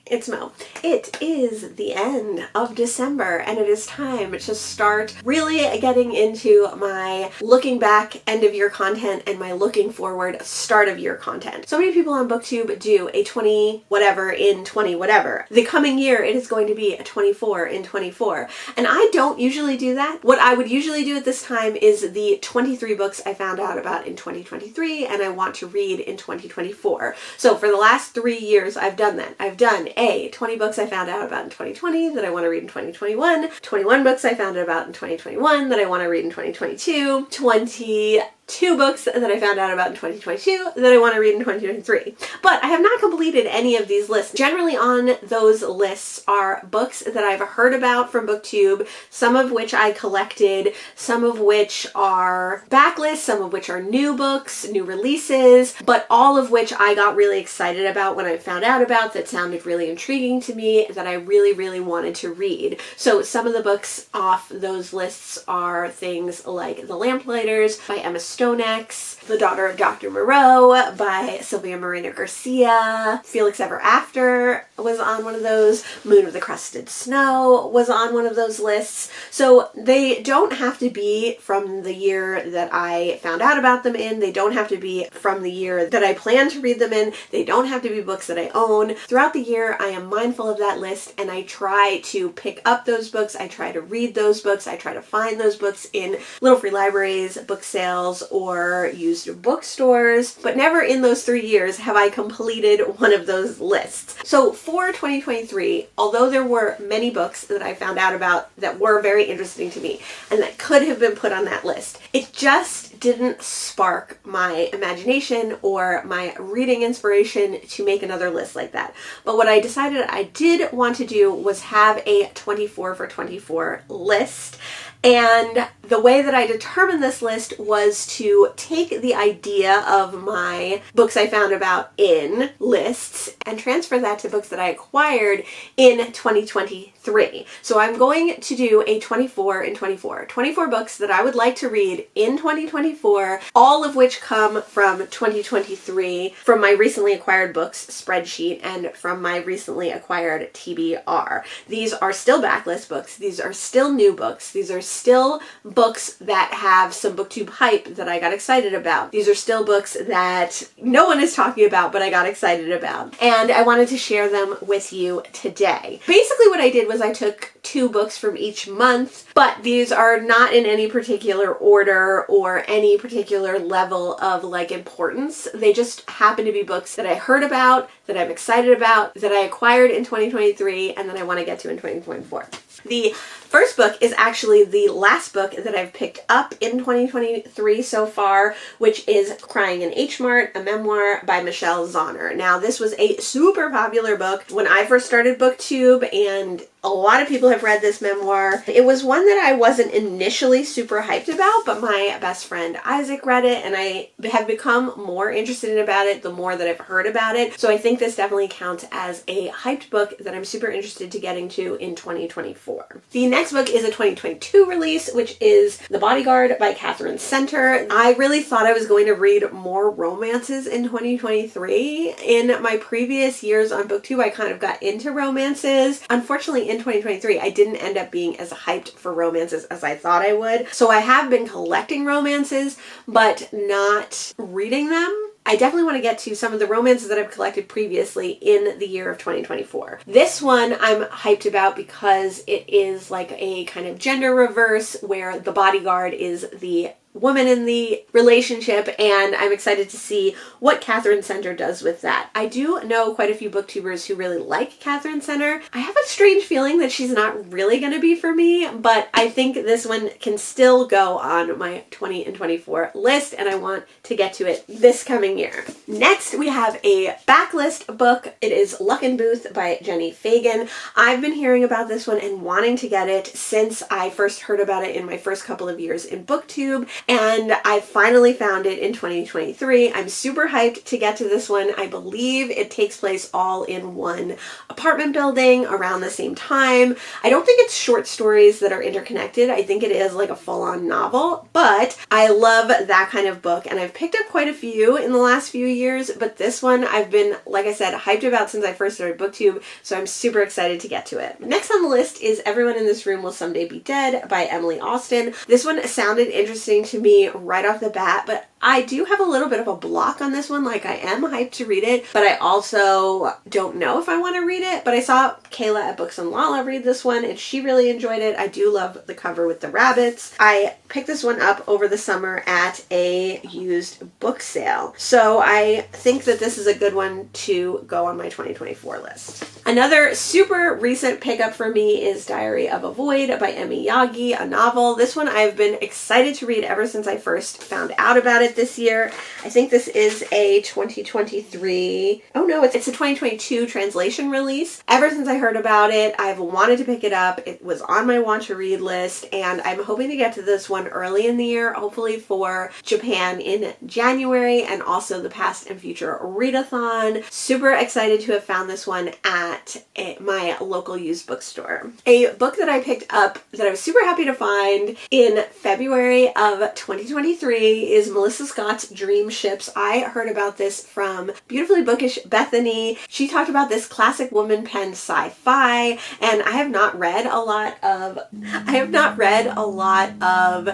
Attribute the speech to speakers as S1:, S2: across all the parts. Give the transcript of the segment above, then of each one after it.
S1: It's Mo. It is the end of December and it is time to start really getting into my looking back end of year content and my looking forward start of year content. So many people on BookTube do a 20 whatever in 20 whatever. The coming year it is going to be a 24 in 24. And I don't usually do that. What I would usually do at this time is the 23 books I found out about in 2023 and I want to read in 2024. So for the last 3 years I've done that. I've done 20 books I found out about in 2020 that I want to read in 2021, 21 books I found out about in 2021 that I want to read in 2022, 22 books that I found out about in 2022 that I want to read in 2023. But I have not completed any of these lists. Generally on those lists are books that I've heard about from BookTube, some of which I collected, some of which are backlists, some of which are new books, new releases, but all of which I got really excited about when I found out about, that sounded really intriguing to me, that I really wanted to read. So some of the books off those lists are things like The Lamplighters by Emma Stonex, The Daughter of Dr. Moreau by Sylvia Moreno Garcia, Felix Ever After was on one of those, Moon of the Crusted Snow was on one of those lists. So they don't have to be from the year that I found out about them in, they don't have to be from the year that I plan to read them in, they don't have to be books that I own. Throughout the year I am mindful of that list and I try to pick up those books, I try to read those books, I try to find those books in little free libraries, book sales, or used bookstores, but never in those 3 years have I completed one of those lists. So for 2023, although there were many books that I found out about that were very interesting to me and that could have been put on that list, it just didn't spark my imagination or my reading inspiration to make another list like that. But what I decided I did want to do was have a 24 for 24 list. And the way that I determined this list was to take the idea of my books I found about in lists and transfer that to books that I acquired in 2023. So I'm going to do a 24 in 24. 24 books that I would like to read in 2024, all of which come from 2023, from my recently acquired books spreadsheet and from my recently acquired TBR. These are still backlist books. These are still new books. These are still books that have some BookTube hype that I got excited about. These are still books that no one is talking about, but I got excited about. And I wanted to share them with you today. Basically what I did was I took 2 books from each month, but these are not in any particular order or any particular level of importance. They just happen to be books that I heard about, that I'm excited about, that I acquired in 2023, and that I want to get to in 2024. The first book is actually the last book that I've picked up in 2023 so far, which is Crying in H Mart, a memoir by Michelle Zauner. Now, this was a super popular book when I first started BookTube, and a lot of people have read this memoir. It was one that I wasn't initially super hyped about, but my best friend Isaac read it, and I have become more interested about it the more that I've heard about it. So I think this definitely counts as a hyped book that I'm super interested to getting to in 2024. The next book is a 2022 release, which is The Bodyguard by Catherine Center. I really thought I was going to read more romances in 2023. In my previous years on BookTube, I kind of got into romances. Unfortunately, in 2023, I didn't end up being as hyped for romances as I thought I would. So I have been collecting romances, but not reading them. I definitely want to get to some of the romances that I've collected previously in the year of 2024. This one I'm hyped about because it is like a kind of gender reverse where the bodyguard is the woman in the relationship, and I'm excited to see what Catherine Center does with that. I do know quite a few booktubers who really like Catherine Center. I have a strange feeling that she's not really going to be for me, but I think this one can still go on my 20 and 24 list, and I want to get to it this coming year. Next, we have a backlist book. It is Luck and Booth by Jenny Fagan. I've been hearing about this one and wanting to get it since I first heard about it in my first couple of years in BookTube, and I finally found it in 2023. I'm super hyped to get to this one. I believe it takes place all in one apartment building around the same time. I don't think it's short stories that are interconnected. I think it is like a full-on novel, but I love that kind of book, and I've picked up quite a few in the last few years, but this one I've been, like I said, hyped about since I first started BookTube, so I'm super excited to get to it. Next on the list is Everyone in This Room Will Someday Be Dead by Emily Austen. This one sounded interesting to me right off the bat, but I do have a little bit of a block on this one. Like, I am hyped to read it, but I also don't know if I want to read it. But I saw Kayla at Books and Lala read this one, and she really enjoyed it. I do love the cover with the rabbits. I picked this one up over the summer at a used book sale, so I think that this is a good one to go on my 2024 list. Another super recent pickup for me is Diary of a Void by Emi Yagi, a novel. This one I've been excited to read ever since I first found out about it this year. I think this is a 2023, oh no, it's a 2022 translation release. Ever since I heard about it, I've wanted to pick it up. It was on my want to read list, and I'm hoping to get to this one early in the year, hopefully for Japan in January, and also the Past and Future Readathon. Super excited to have found this one at my local used bookstore. A book that I picked up that I was super happy to find in February of 2023 is Melissa Scott's Dream Ships. I heard about this from Beautifully Bookish Bethany. She talked about this classic woman-penned sci-fi, and I have not read a lot of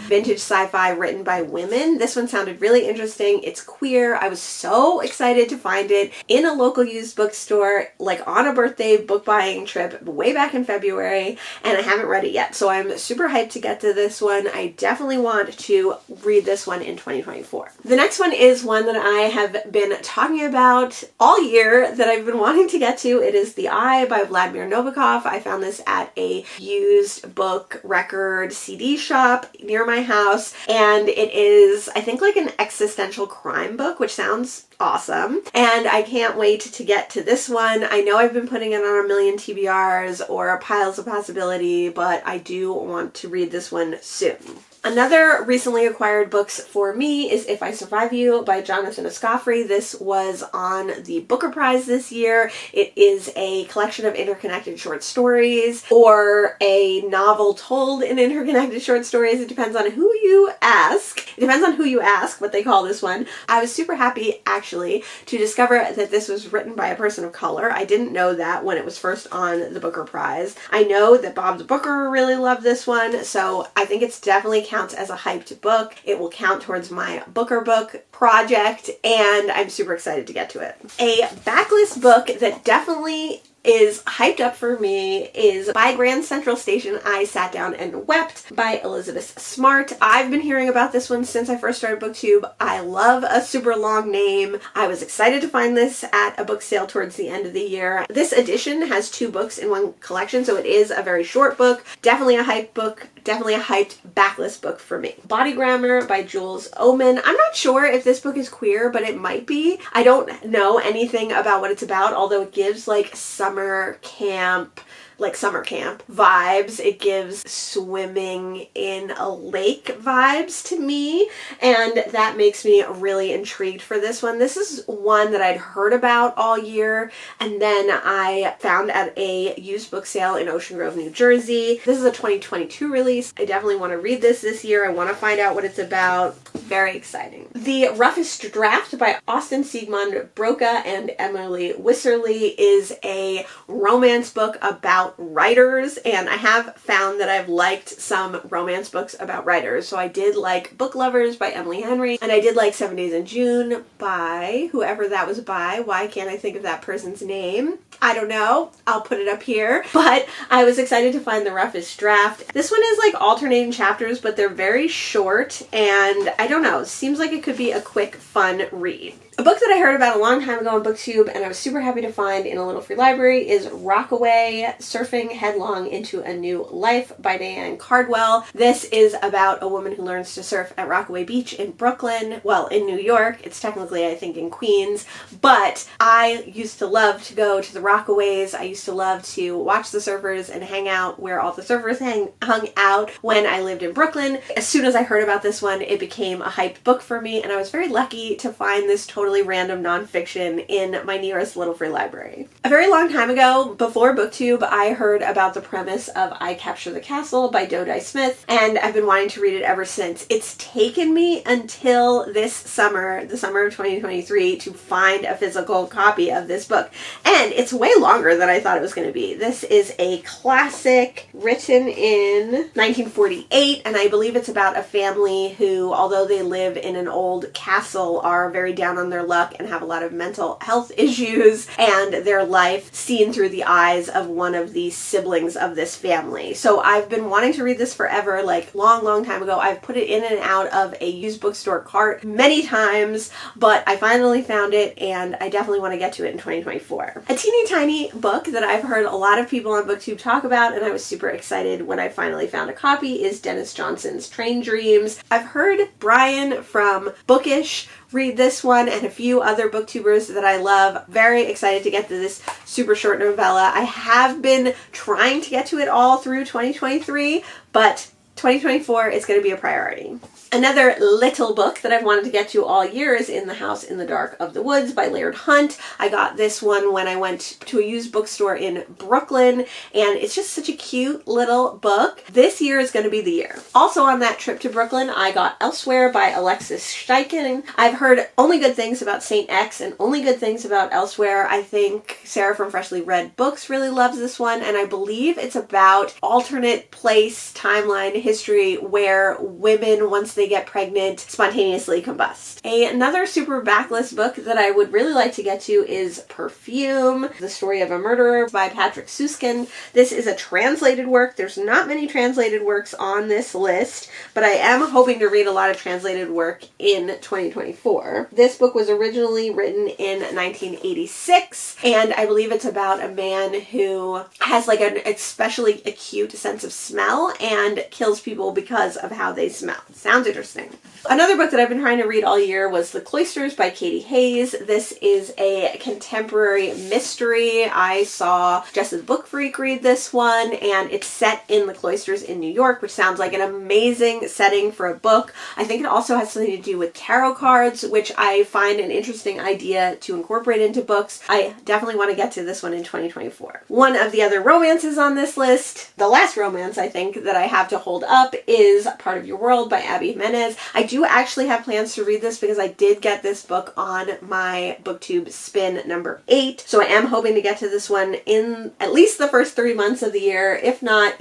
S1: vintage sci-fi written by women. This one sounded really interesting. It's queer. I was so excited to find it in a local used bookstore, like on a birthday book buying trip way back in February, and I haven't read it yet. So I'm super hyped to get to this one. I definitely want to read this one in 2024. The next one is one that I have been talking about all year that I've been wanting to get to. It is The Eye by Vladimir Nabokov. I found this at a used book record CD shop near my house, and it is, I think, like an existential crime book, which sounds awesome, and I can't wait to get to this one. I know I've been putting it on a million TBRs or piles of possibility, but I do want to read this one soon. Another recently acquired books for me is If I Survive You by Jonathan Escoffrey. This was on the Booker Prize this year. It is a collection of interconnected short stories, or a novel told in interconnected short stories. It depends on who you ask. It depends on who you ask what they call this one. I was super happy, actually, to discover that this was written by a person of color. I didn't know that when it was first on the Booker Prize. I know that Bob's Booker really loved this one, so I think it's definitely counts as a hyped book. It will count towards my Booker book project, and I'm super excited to get to it. A backlist book that definitely is hyped up for me is By Grand Central Station, I Sat Down and Wept by Elizabeth Smart. I've been hearing about this one since I first started BookTube. I love a super long name. I was excited to find this at a book sale towards the end of the year. This edition has 2 books in one collection, so it is a very short book. Definitely a hyped book. Definitely a hyped backlist book for me. Body Grammar by Jules Oman. I'm not sure if this book is queer, but it might be. I don't know anything about what it's about, although it gives like summer camp vibes. It gives swimming in a lake vibes to me, and that makes me really intrigued for this one. This is one that I'd heard about all year, and then I found at a used book sale in Ocean Grove, New Jersey. This is a 2022 release. I definitely want to read this year. I want to find out what it's about. Very exciting. The Roughest Draft by Austin Siegmund Broca and Emily Wisserly is a romance book about writers, and I have found that I've liked some romance books about writers. So I did like Book Lovers by Emily Henry, and I did like 7 Days in June by whoever that was by. Why can't I think of that person's name? I don't know. I'll put it up here. But I was excited to find The Roughest Draft. This one is like alternating chapters, but they're very short, and I don't know. It seems like it could be a quick, fun read. A book that I heard about a long time ago on BookTube and I was super happy to find in a little free library is Rockaway, Surfing Headlong into a New Life by Diane Cardwell. This is about a woman who learns to surf at Rockaway Beach in Brooklyn. Well, in New York. It's technically, I think, in Queens. But I used to love to go to the Rockaways. I used to love to watch the surfers and hang out where all the surfers hung out when I lived in Brooklyn. As soon as I heard about this one, it became a hyped book for me, and I was very lucky to find this totally random nonfiction in my nearest little free library. A very long time ago, before BookTube, I heard about the premise of I Capture the Castle by Dodie Smith, and I've been wanting to read it ever since. It's taken me until this summer, the summer of 2023, to find a physical copy of this book. And it's way longer than I thought it was going to be. This is a classic written in 1948, and I believe it's about a family who, although they live in an old castle, are very down on their luck and have a lot of mental health issues, and their life seen through the eyes of one of the siblings of this family. So I've been wanting to read this forever, like long time ago. I've put it in and out of a used bookstore cart many times, but I finally found it, and I definitely want to get to it in 2024. A teeny tiny book that I've heard a lot of people on BookTube talk about, and I was super excited when I finally found a copy, is Dennis Johnson's Train Dreams. I've heard Brian from Bookish read this one and a few other booktubers that I love. Very excited to get to this super short novella. I have been trying to get to it all through 2023, but 2024 is going to be a priority. Another little book that I've wanted to get to all year is In the House in the Dark of the Woods by Laird Hunt. I got this one when I went to a used bookstore in Brooklyn, and it's just such a cute little book. This year is going to be the year. Also on that trip to Brooklyn, I got Elsewhere by Alexis Steichen. I've heard only good things about Saint X and only good things about Elsewhere. I think Sarah from Freshly Read Books really loves this one, and I believe it's about alternate place, timeline, history where women, once they get pregnant, spontaneously combust. Another super backlist book that I would really like to get to is Perfume, The Story of a Murderer by Patrick Suskind. This is a translated work. There's not many translated works on this list, but I am hoping to read a lot of translated work in 2024. This book was originally written in 1986, and I believe it's about a man who has like an especially acute sense of smell and kills people because of how they smell. Sounds interesting. Another book that I've been trying to read all year was The Cloisters by Katie Hayes. This is a contemporary mystery. I saw Jess the Book Freak read this one, and it's set in the cloisters in New York, which sounds like an amazing setting for a book. I think it also has something to do with tarot cards, which I find an interesting idea to incorporate into books. I definitely want to get to this one in 2024. One of the other romances on this list, the last romance I think that I have to hold up, is Part of Your World by Abby Jimenez. I do actually have plans to read this because I did get this book on my BookTube spin number 8. So I am hoping to get to this one in at least the first 3 months of the year, if not,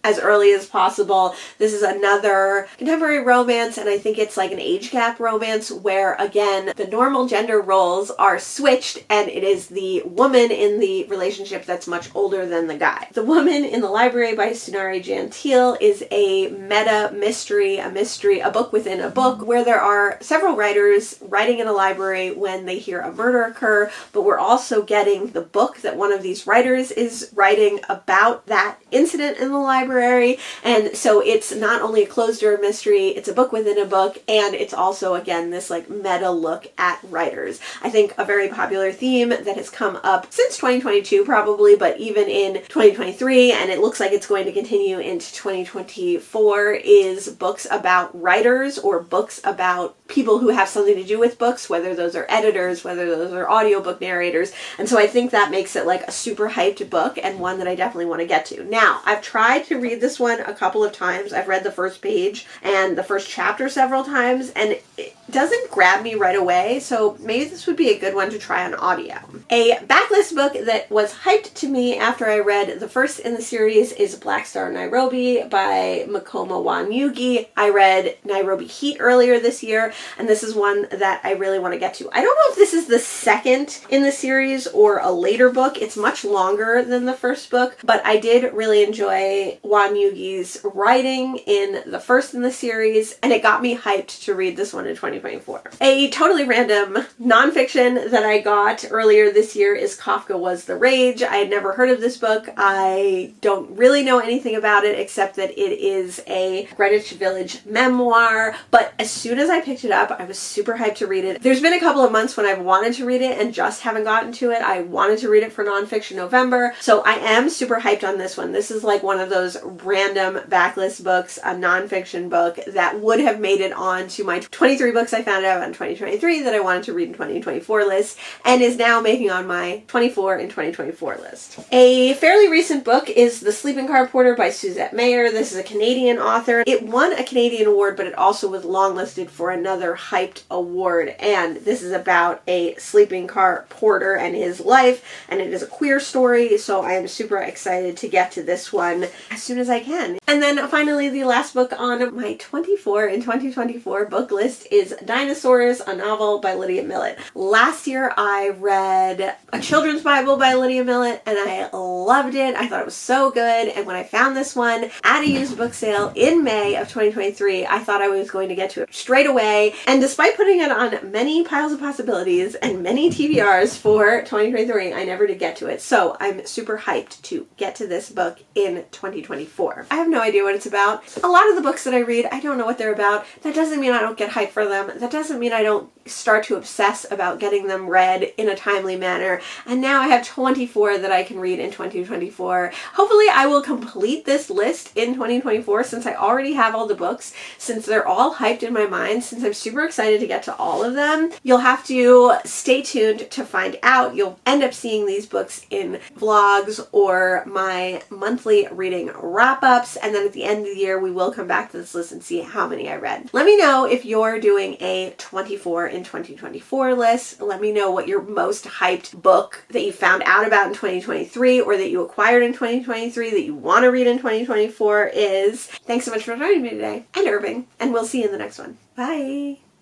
S1: as early as possible. This is another contemporary romance, and I think it's like an age gap romance where, again, the normal gender roles are switched, and it is the woman in the relationship that's much older than the guy. The Woman in the Library by Sunari Gentile is a meta mystery, a book within a book, where there are several writers writing in a library when they hear a murder occur, but we're also getting the book that one of these writers is writing about that incident in the library. And so it's not only a closed door mystery, it's a book within a book, and it's also, again, this like meta look at writers. I think a very popular theme that has come up since 2022 probably, but even in 2023, and it looks like it's going to continue into 2024, is books about writers or books about people who have something to do with books, whether those are editors, whether those are audiobook narrators. And so I think that makes it like a super hyped book and one that I definitely want to get to. Now, I've tried to read this one a couple of times. I've read the first page and the first chapter several times, and it doesn't grab me right away, so maybe this would be a good one to try on audio. A backlist book that was hyped to me after I read the first in the series is Black Star Nairobi by Makoma Wanyugi. I read Nairobi Heat earlier this year, and this is one that I really want to get to. I don't know if this is the second in the series or a later book. It's much longer than the first book, but I did really enjoy Wan Yugi's writing in the first in the series, and it got me hyped to read this one in 2024. A totally random nonfiction that I got earlier this year is Kafka Was the Rage. I had never heard of this book. I don't really know anything about it except that it is a Greenwich Village memoir, but as soon as I picked it up, I was super hyped to read it. There's been a couple of months when I've wanted to read it and just haven't gotten to it. I wanted to read it for Nonfiction November, so I am super hyped on this one. This is like one of those random backlist books, a nonfiction book that would have made it on to my 23 books I found out in 2023 that I wanted to read in 2024 list, and is now making on my 24 in 2024 list. A fairly recent book is The Sleeping Car Porter by Suzette Mayer. This is a Canadian author. It won a Canadian award, but it also was longlisted for another hyped award, and this is about a sleeping car porter and his life, and it is a queer story, so I am super excited to get to this one as soon as I can. And then finally, the last book on my 24 in 2024 book list is Dinosaurs, a novel by Lydia Millett. Last year I read a children's Bible by Lydia Millett, and I loved it. I thought it was so good, and when I found this one at a used book sale in May of 2023, I thought I was going to get to it straight away, and despite putting it on many piles of possibilities and many TBRs for 2023, I never did get to it. So I'm super hyped to get to this book in 2024. I have no idea what it's about. A lot of the books that I read, I don't know what they're about. That doesn't mean I don't get hyped for them. That doesn't mean I don't start to obsess about getting them read in a timely manner. And now I have 24 that I can read in 2024. Hopefully I will complete this list in 2024 since I already have all the books, since they're all hyped in my mind, since I'm super excited to get to all of them. You'll have to stay tuned to find out. You'll end up seeing these books in vlogs or my monthly reading wrap-ups, and then at the end of the year we will come back to this list and see how many I read. Let me know if you're doing a 24 in 2024 list. Let me know what your most hyped book that you found out about in 2023 or that you acquired in 2023 that you want to read in 2024 is. Thanks so much for joining me today. I'm Irving, and we'll see you in the next one. Bye!